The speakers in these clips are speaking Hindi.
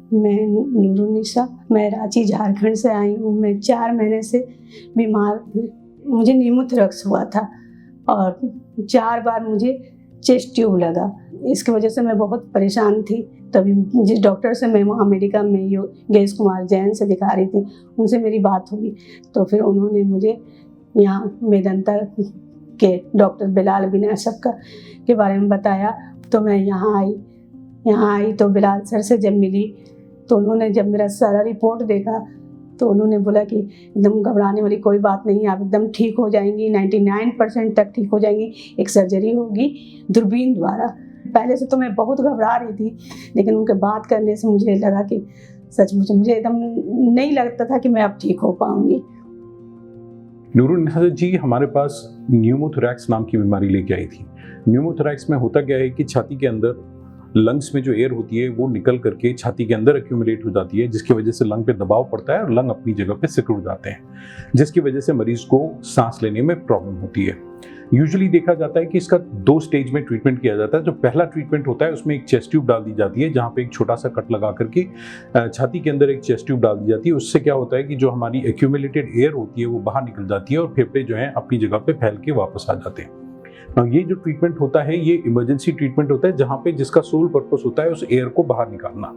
मैं नूरुन्निसा, मैं रांची झारखंड से आई हूँ। मैं 4 महीने से बीमार थी। मुझे न्यूमोथोरैक्स हुआ था और 4 बार मुझे चेस्ट ट्यूब लगा। इसकी वजह से मैं बहुत परेशान थी। तभी जिस डॉक्टर से मैं वहाँ अमेरिका में योगेश कुमार जैन से दिखा रही थी, उनसे मेरी बात हुई तो फिर उन्होंने मुझे यहाँ मेदंता के डॉक्टर बिलाल विनाशक के बारे में बताया। तो मैं यहाँ आई तो बिलाल सर से जब मिली तो उन्होंने जब मेरा सारा रिपोर्ट देखा तो उन्होंने बोला कि एकदम घबराने वाली कोई बात नहीं, आप एकदम ठीक हो जाएंगी, 99% तक ठीक हो जाएंगी। एक सर्जरी होगी दूरबीन द्वारा। पहले से तो मैं बहुत घबरा रही थी, लेकिन उनके बात करने से मुझे लगा कि सचमुच मुझे एकदम नहीं लगता था कि मैं अब ठीक हो पाऊंगी। नूरुन्निसा जी हमारे पास न्यूमोथोरैक्स नाम की बीमारी लेके आई थी। न्यूमोथोरैक्स में होता क्या है कि छाती के अंदर लंग्स में जो एयर होती है वो निकल करके छाती के अंदर एक्यूमुलेट हो जाती है, जिसकी वजह से लंग पे दबाव पड़ता है और लंग अपनी जगह पे सिकुड़ जाते हैं, जिसकी वजह से मरीज को सांस लेने में प्रॉब्लम होती है। यूजुअली देखा जाता है कि इसका 2 स्टेज में ट्रीटमेंट किया जाता है। जो पहला ट्रीटमेंट होता है उसमें एक चेस्ट ट्यूब डाल दी जाती है, जहाँ पे एक छोटा सा कट लगा करके छाती के अंदर एक चेस्ट ट्यूब डाल दी जाती है। उससे क्या होता है कि जो हमारी एक्यूमुलेटेड एयर होती है वो बाहर निकल जाती है और फेफड़े जो हैं अपनी जगह पे फैल के वापस आ जाते हैं। ये जो ट्रीटमेंट होता है ये इमरजेंसी ट्रीटमेंट होता है, जहाँ पे जिसका सोल पर्पस होता है उस एयर को बाहर निकालना।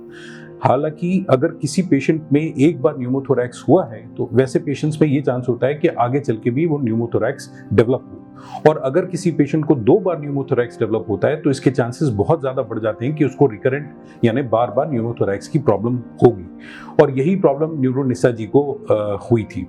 हालांकि अगर किसी पेशेंट में एक बार न्यूमोथोरैक्स हुआ है तो वैसे पेशेंट्स में ये चांस होता है कि आगे चल के भी वो न्यूमोथोरैक्स डेवलप हो, और अगर किसी पेशेंट को 2 बार न्यूमोथोरैक्स डेवलप होता है तो इसके चांसेस बहुत ज़्यादा बढ़ जाते हैं कि उसको रिकरेंट यानी बार बार न्यूमोथोरैक्स की प्रॉब्लम होगी। और यही प्रॉब्लम नूरुन्निसा जी को हुई थी,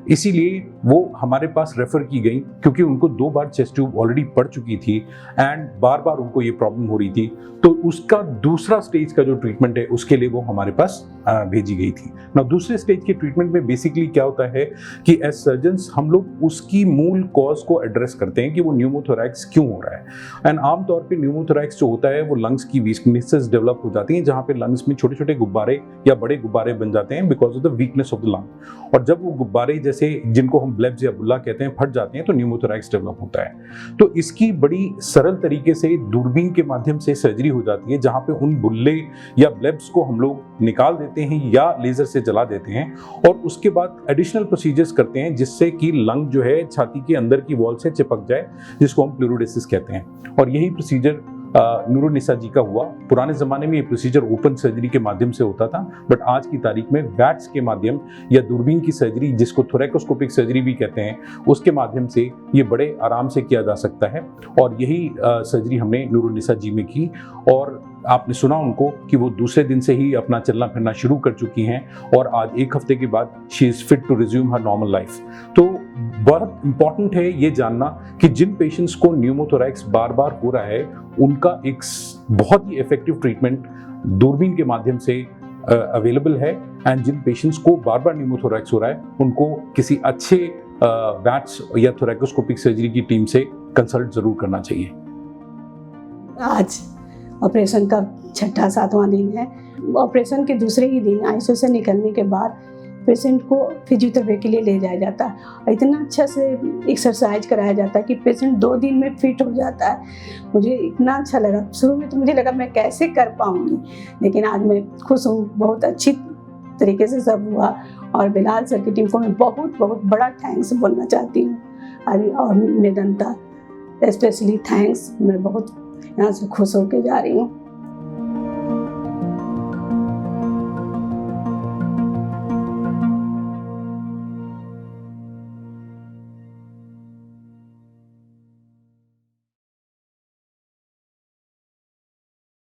इसीलिए वो हमारे पास रेफर की गई क्योंकि उनको 2 बार चेस्ट ट्यूब ऑलरेडी पड़ चुकी थी एंड बार बार उनको ये प्रॉब्लम हो रही थी। तो उसका दूसरा स्टेज का जो ट्रीटमेंट है उसके लिए वो हमारे पास भेजी गई थी। ना दूसरे स्टेज के ट्रीटमेंट में बेसिकली क्या होता है कि एज सर्जन्स हम लोग उसकी मूल कॉज को एड्रेस करते हैं कि वो न्यूमोथोरैक्स क्यों हो रहा है। एंड आमतौर पे न्यूमोथोरैक्स जो होता है वो लंग्स की वीकनेसेस डेवलप हो जाती हैं, जहाँ पे लंग्स में छोटे छोटे गुब्बारे या बड़े गुब्बारे बन जाते हैं because of the weakness of the lung. और जब वो गुब्बारे जैसे जिनको हम ब्लेब्स या बुल्ला कहते हैं फट जाते हैं तो न्यूमोथोरैक्स डेवलप होता है। तो इसकी बड़ी सरल तरीके से दूरबीन के माध्यम से सर्जरी हो जाती है, जहाँ पे उन बुल्ले या ब्लेब्स को हम लोग निकाल देते हैं या लेजर से जला देते हैं और उसके बाद एडिशनल प्रोसीजर्स करते हैं जिससे कि लंग जो है छाती के अंदर की वॉल से चिपक जाए, जिसको हम प्लूरोडेसिस कहते हैं। और यही प्रोसीजर नूरुन्निसा जी का हुआ। पुराने ज़माने में ये प्रोसीजर ओपन सर्जरी के माध्यम से होता था, बट आज की तारीख में वैट्स के माध्यम या दूरबीन की सर्जरी, जिसको थोरैकोस्कोपिक सर्जरी भी कहते हैं, उसके माध्यम से ये बड़े आराम से किया जा सकता है। और यही सर्जरी हमने नूरुन्निसा जी में की और आपने सुना उनको कि वो दूसरे दिन से ही अपना चलना फिरना शुरू कर चुकी हैं और आज 1 हफ्ते के बाद she is fit to resume her normal life. तो बहुत इंपॉर्टेंट है ये जानना कि जिन पेशेंट्स को न्यूमोथोरैक्स बार बार हो रहा है उनका एक बहुत ही इफेक्टिव ट्रीटमेंट दूरबीन के माध्यम से अवेलेबल है। एंड जिन पेशेंट्स को बार बार न्यूमोथोरैक्स हो रहा है उनको किसी अच्छे वैट्स या थोरैकोस्कोपिक सर्जरी की टीम से कंसल्ट जरूर करना चाहिए। आज ऑपरेशन का 6वां दिन है। ऑपरेशन के दूसरे ही दिन आईसीयू से निकलने के बाद पेशेंट को फिजियोथेरेपी के लिए ले जाया जाता है। इतना अच्छा से एक्सरसाइज कराया जाता है कि पेशेंट 2 दिन में फिट हो जाता है। मुझे इतना अच्छा लगा। शुरू में तो मुझे लगा मैं कैसे कर पाऊँगी, लेकिन आज मैं खुश हूँ। बहुत अच्छी तरीके से सब हुआ और बिलाल सर की टीम को मैं बहुत बहुत बड़ा थैंक्स बोलना चाहती हूँ और मेदंता स्पेशली थैंक्स। मैं बहुत यहाँ से खुश होकर जा रही हूँ।